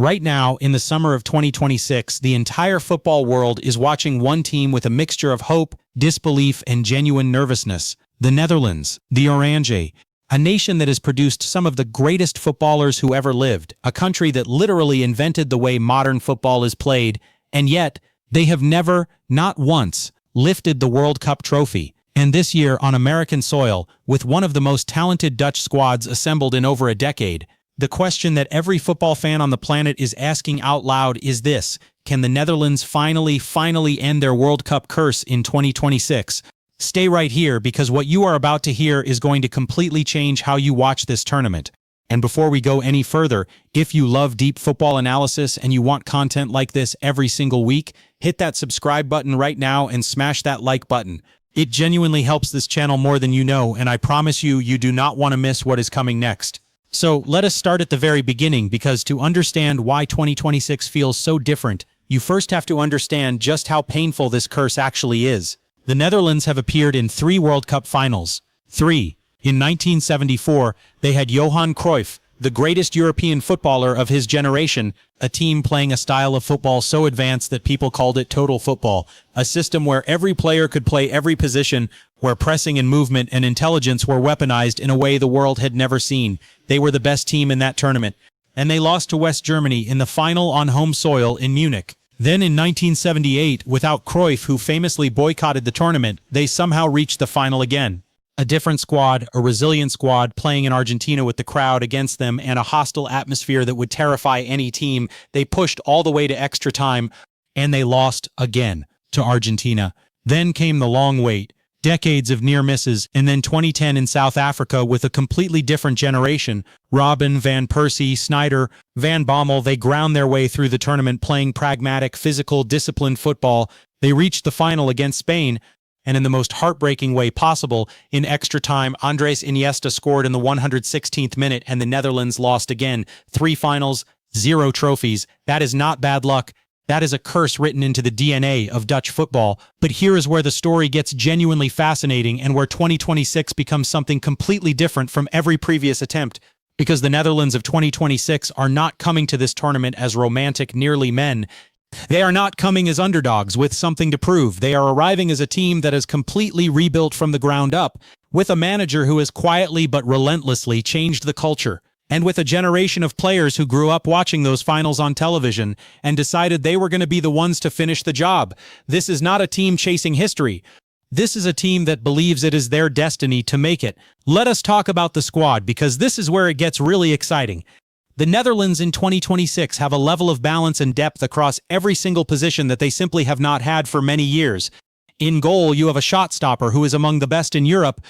Right now, in the summer of 2026, the entire football world is watching one team with a mixture of hope, disbelief, and genuine nervousness. The Netherlands, the Oranje, a nation that has produced some of the greatest footballers who ever lived, a country that literally invented the way modern football is played, and yet, they have never, not once, lifted the World Cup trophy. And this year, on American soil, with one of the most talented Dutch squads assembled in over a decade, the question that every football fan on the planet is asking out loud is this: can the Netherlands finally end their World Cup curse in 2026? Stay right here, because what you are about to hear is going to completely change how you watch this tournament. And before we go any further, if you love deep football analysis and you want content like this every single week, hit that subscribe button right now and smash that like button. It genuinely helps this channel more than you know, and I promise you, you do not want to miss what is coming next. So let us start at the very beginning, because to understand why 2026 feels so different, you first have to understand just how painful this curse actually is. The Netherlands have appeared in 3 World Cup finals. 3. In 1974, they had Johan Cruyff, the greatest European footballer of his generation, a team playing a style of football so advanced that people called it total football, a system where every player could play every position, where pressing and movement and intelligence were weaponized in a way the world had never seen. They were the best team in that tournament, and they lost to West Germany in the final on home soil in Munich. Then in 1978, without Cruyff, who famously boycotted the tournament, they somehow reached the final again. A different squad, a resilient squad, playing in Argentina with the crowd against them and a hostile atmosphere that would terrify any team. They pushed all the way to extra time, and they lost again to Argentina. Then came the long wait, decades of near misses, and then 2010 in South Africa with a completely different generation. Robben, Van Persie, Sneijder, Van Bommel, they ground their way through the tournament playing pragmatic, physical, disciplined football. They reached the final against Spain, and in the most heartbreaking way possible, in extra time, Andres Iniesta scored in the 116th minute and the Netherlands lost again. 3 finals, 0 trophies. That is not bad luck. That is a curse written into the DNA of Dutch football. But here is where the story gets genuinely fascinating and where 2026 becomes something completely different from every previous attempt. Because the Netherlands of 2026 are not coming to this tournament as romantic, nearly men. They are not coming as underdogs with something to prove. They are arriving as a team that is completely rebuilt from the ground up, with a manager who has quietly but relentlessly changed the culture, and with a generation of players who grew up watching those finals on television and decided they were going to be the ones to finish the job. This is not a team chasing history. This is a team that believes it is their destiny to make it. Let us talk about the squad, because this is where it gets really exciting. The Netherlands in 2026 have a level of balance and depth across every single position that they simply have not had for many years. In goal, you have a shot stopper who is among the best in Europe.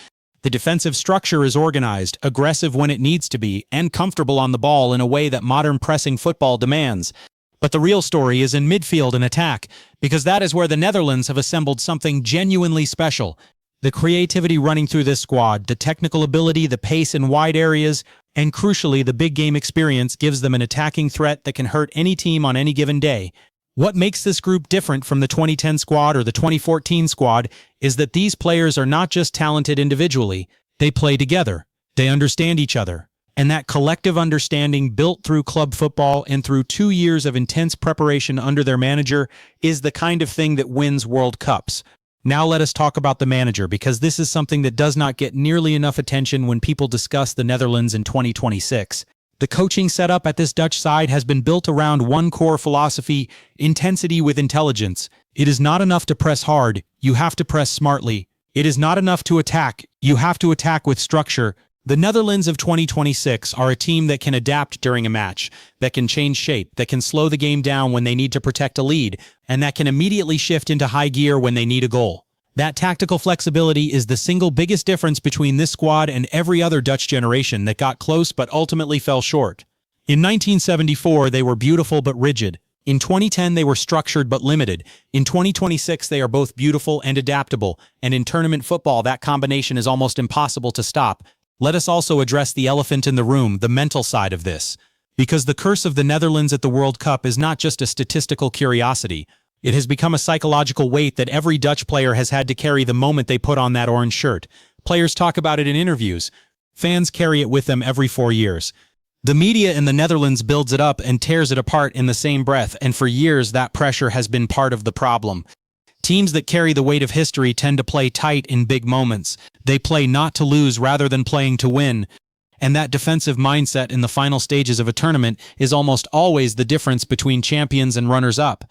The defensive structure is organized, aggressive when it needs to be, and comfortable on the ball in a way that modern pressing football demands. But the real story is in midfield and attack, because that is where the Netherlands have assembled something genuinely special. The creativity running through this squad, the technical ability, the pace in wide areas, and crucially, the big game experience gives them an attacking threat that can hurt any team on any given day. What makes this group different from the 2010 squad or the 2014 squad is that these players are not just talented individually, they play together, they understand each other. And that collective understanding, built through club football and through 2 years of intense preparation under their manager, is the kind of thing that wins World Cups. Now let us talk about the manager, because this is something that does not get nearly enough attention when people discuss the Netherlands in 2026. The coaching setup at this Dutch side has been built around one core philosophy: intensity with intelligence. It is not enough to press hard, you have to press smartly. It is not enough to attack, you have to attack with structure. The Netherlands of 2026 are a team that can adapt during a match, that can change shape, that can slow the game down when they need to protect a lead, and that can immediately shift into high gear when they need a goal. That tactical flexibility is the single biggest difference between this squad and every other Dutch generation that got close but ultimately fell short. In 1974, they were beautiful but rigid. In 2010, they were structured but limited. In 2026, they are both beautiful and adaptable, and in tournament football, that combination is almost impossible to stop. Let us also address the elephant in the room, the mental side of this. Because the curse of the Netherlands at the World Cup is not just a statistical curiosity. It has become a psychological weight that every Dutch player has had to carry the moment they put on that orange shirt. Players talk about it in interviews. Fans carry it with them every 4 years. The media in the Netherlands builds it up and tears it apart in the same breath, and for years that pressure has been part of the problem. Teams that carry the weight of history tend to play tight in big moments. They play not to lose rather than playing to win. And that defensive mindset in the final stages of a tournament is almost always the difference between champions and runners-up.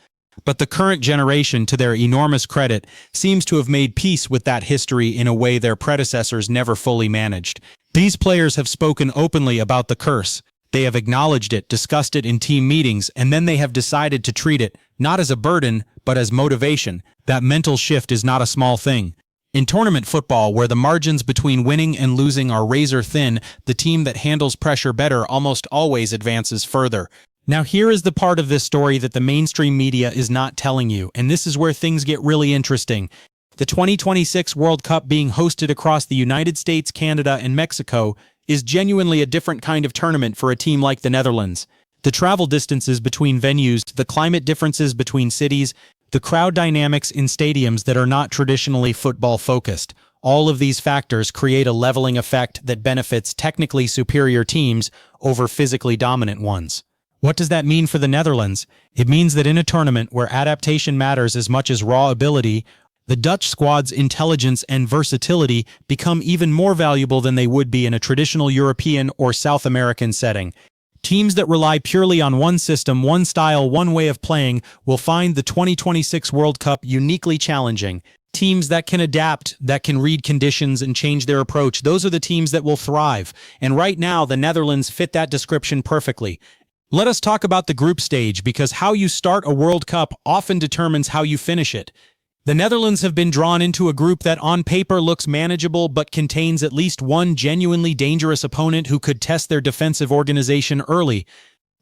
But the current generation, to their enormous credit, seems to have made peace with that history in a way their predecessors never fully managed. These players have spoken openly about the curse. They have acknowledged it, discussed it in team meetings, and then they have decided to treat it not as a burden, but as motivation. That mental shift is not a small thing. In tournament football, where the margins between winning and losing are razor thin, the team that handles pressure better almost always advances further. Now here is the part of this story that the mainstream media is not telling you, and this is where things get really interesting. The 2026 World Cup being hosted across the United States, Canada, and Mexico is genuinely a different kind of tournament for a team like the Netherlands. The travel distances between venues, the climate differences between cities, the crowd dynamics in stadiums that are not traditionally football-focused. All of these factors create a leveling effect that benefits technically superior teams over physically dominant ones. What does that mean for the Netherlands? It means that in a tournament where adaptation matters as much as raw ability, the Dutch squad's intelligence and versatility become even more valuable than they would be in a traditional European or South American setting. Teams that rely purely on one system, one style, one way of playing will find the 2026 World Cup uniquely challenging. Teams that can adapt, that can read conditions and change their approach, those are the teams that will thrive. And right now, the Netherlands fit that description perfectly. Let us talk about the group stage, because how you start a World Cup often determines how you finish it. The Netherlands have been drawn into a group that on paper looks manageable but contains at least one genuinely dangerous opponent who could test their defensive organization early.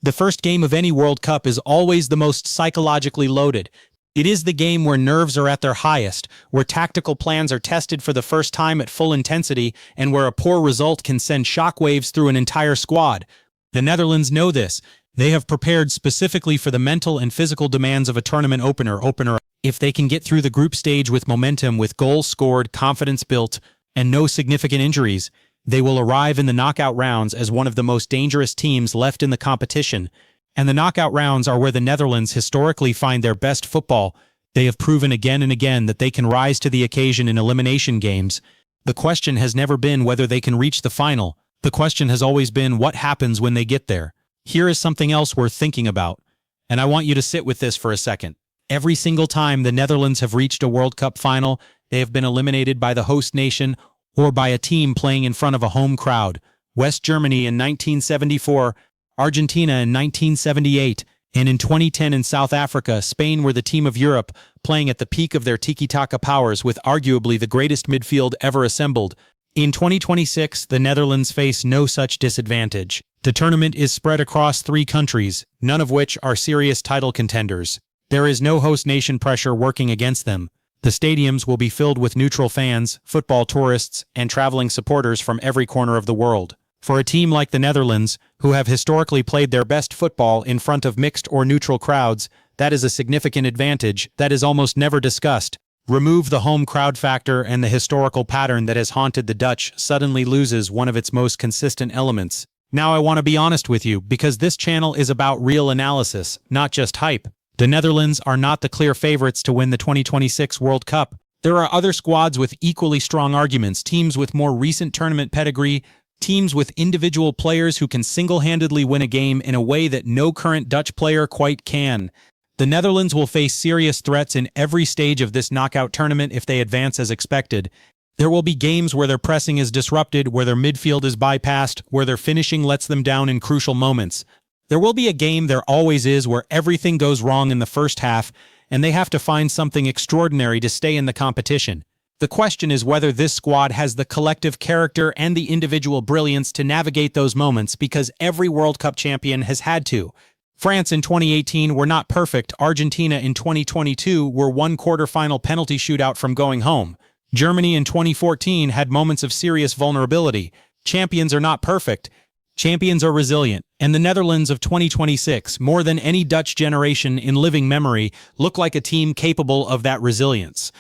The first game of any World Cup is always the most psychologically loaded. It is the game where nerves are at their highest, where tactical plans are tested for the first time at full intensity, and where a poor result can send shockwaves through an entire squad. The Netherlands know this. They have prepared specifically for the mental and physical demands of a tournament opener. If they can get through the group stage with momentum, with goals scored, confidence built, and no significant injuries, they will arrive in the knockout rounds as one of the most dangerous teams left in the competition. And the knockout rounds are where the Netherlands historically find their best football. They have proven again and again that they can rise to the occasion in elimination games. The question has never been whether they can reach the final. The question has always been what happens when they get there. Here is something else worth thinking about, and I want you to sit with this for a second. Every single time the Netherlands have reached a World Cup final, they have been eliminated by the host nation or by a team playing in front of a home crowd. West Germany in 1974, Argentina in 1978, and in 2010 in South Africa, Spain were the team of Europe, playing at the peak of their tiki-taka powers with arguably the greatest midfield ever assembled. In 2026, the Netherlands face no such disadvantage. The tournament is spread across 3 countries, none of which are serious title contenders. There is no host nation pressure working against them. The stadiums will be filled with neutral fans, football tourists, and traveling supporters from every corner of the world. For a team like the Netherlands, who have historically played their best football in front of mixed or neutral crowds, that is a significant advantage that is almost never discussed. Remove the home crowd factor and the historical pattern that has haunted the Dutch suddenly loses one of its most consistent elements. Now I want to be honest with you, because this channel is about real analysis, not just hype. The Netherlands are not the clear favorites to win the 2026 World Cup. There are other squads with equally strong arguments, teams with more recent tournament pedigree, teams with individual players who can single-handedly win a game in a way that no current Dutch player quite can. The Netherlands will face serious threats in every stage of this knockout tournament if they advance as expected. There will be games where their pressing is disrupted, where their midfield is bypassed, where their finishing lets them down in crucial moments. There will be a game, there always is, where everything goes wrong in the first half, and they have to find something extraordinary to stay in the competition. The question is whether this squad has the collective character and the individual brilliance to navigate those moments, because every World Cup champion has had to. France in 2018 were not perfect. Argentina in 2022 were one quarter-final penalty shootout from going home. Germany in 2014 had moments of serious vulnerability. Champions are not perfect. Champions are resilient, and the Netherlands of 2026, more than any Dutch generation in living memory, look like a team capable of that resilience.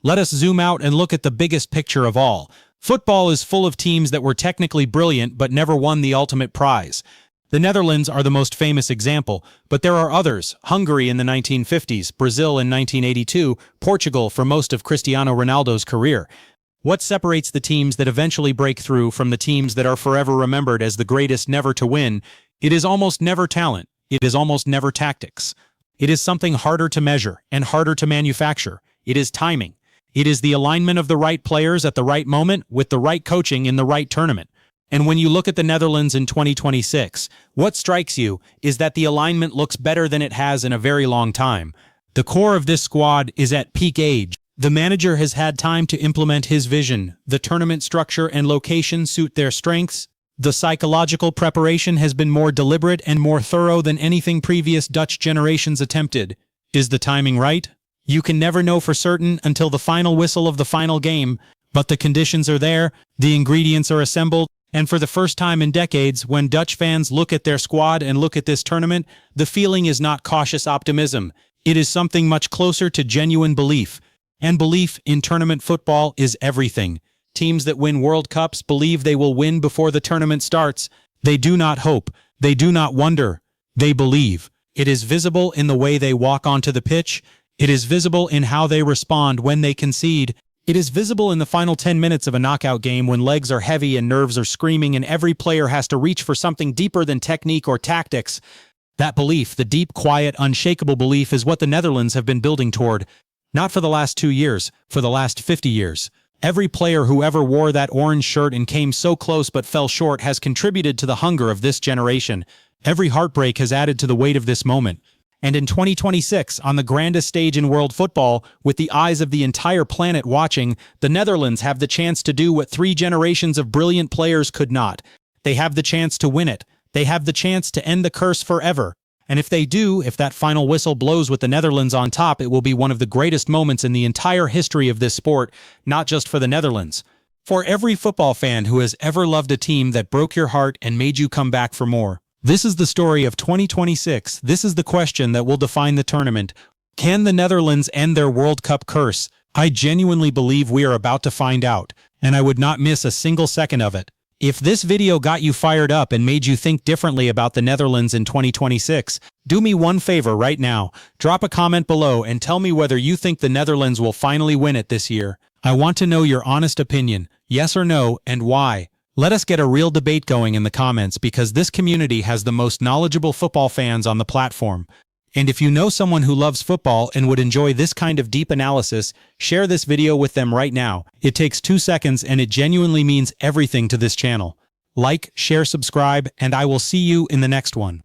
Let us zoom out and look at the biggest picture of all. Football is full of teams that were technically brilliant but never won the ultimate prize. The Netherlands are the most famous example, but there are others: Hungary in the 1950s, Brazil in 1982, Portugal for most of Cristiano Ronaldo's career. What separates the teams that eventually break through from the teams that are forever remembered as the greatest never to win? It is almost never talent. It is almost never tactics. It is something harder to measure and harder to manufacture. It is timing. It is the alignment of the right players at the right moment with the right coaching in the right tournament. And when you look at the Netherlands in 2026, what strikes you is that the alignment looks better than it has in a very long time. The core of this squad is at peak age. The manager has had time to implement his vision. The tournament structure and location suit their strengths. The psychological preparation has been more deliberate and more thorough than anything previous Dutch generations attempted. Is the timing right? You can never know for certain until the final whistle of the final game, but the conditions are there, the ingredients are assembled, and for the first time in decades, when Dutch fans look at their squad and look at this tournament, the feeling is not cautious optimism. It is something much closer to genuine belief. And belief in tournament football is everything. Teams that win World Cups believe they will win before the tournament starts. They do not hope. They do not wonder. They believe. It is visible in the way they walk onto the pitch. It is visible in how they respond when they concede. It is visible in the final 10 minutes of a knockout game when legs are heavy and nerves are screaming and every player has to reach for something deeper than technique or tactics. That belief, the deep, quiet, unshakable belief, is what the Netherlands have been building toward. Not for the last 2 years, for the last 50 years. Every player who ever wore that orange shirt and came so close but fell short has contributed to the hunger of this generation. Every heartbreak has added to the weight of this moment. And in 2026, on the grandest stage in world football, with the eyes of the entire planet watching, the Netherlands have the chance to do what 3 generations of brilliant players could not. They have the chance to win it. They have the chance to end the curse forever. And if they do, if that final whistle blows with the Netherlands on top, it will be one of the greatest moments in the entire history of this sport, not just for the Netherlands. For every football fan who has ever loved a team that broke your heart and made you come back for more. This is the story of 2026. This is the question that will define the tournament. Can the Netherlands end their World Cup curse? I genuinely believe we are about to find out, and I would not miss a single second of it. If this video got you fired up and made you think differently about the Netherlands in 2026, do me one favor right now. Drop a comment below and tell me whether you think the Netherlands will finally win it this year. I want to know your honest opinion, yes or no, and why. Let us get a real debate going in the comments because this community has the most knowledgeable football fans on the platform. And if you know someone who loves football and would enjoy this kind of deep analysis, share this video with them right now. It takes 2 seconds and it genuinely means everything to this channel. Like, share, subscribe, and I will see you in the next one.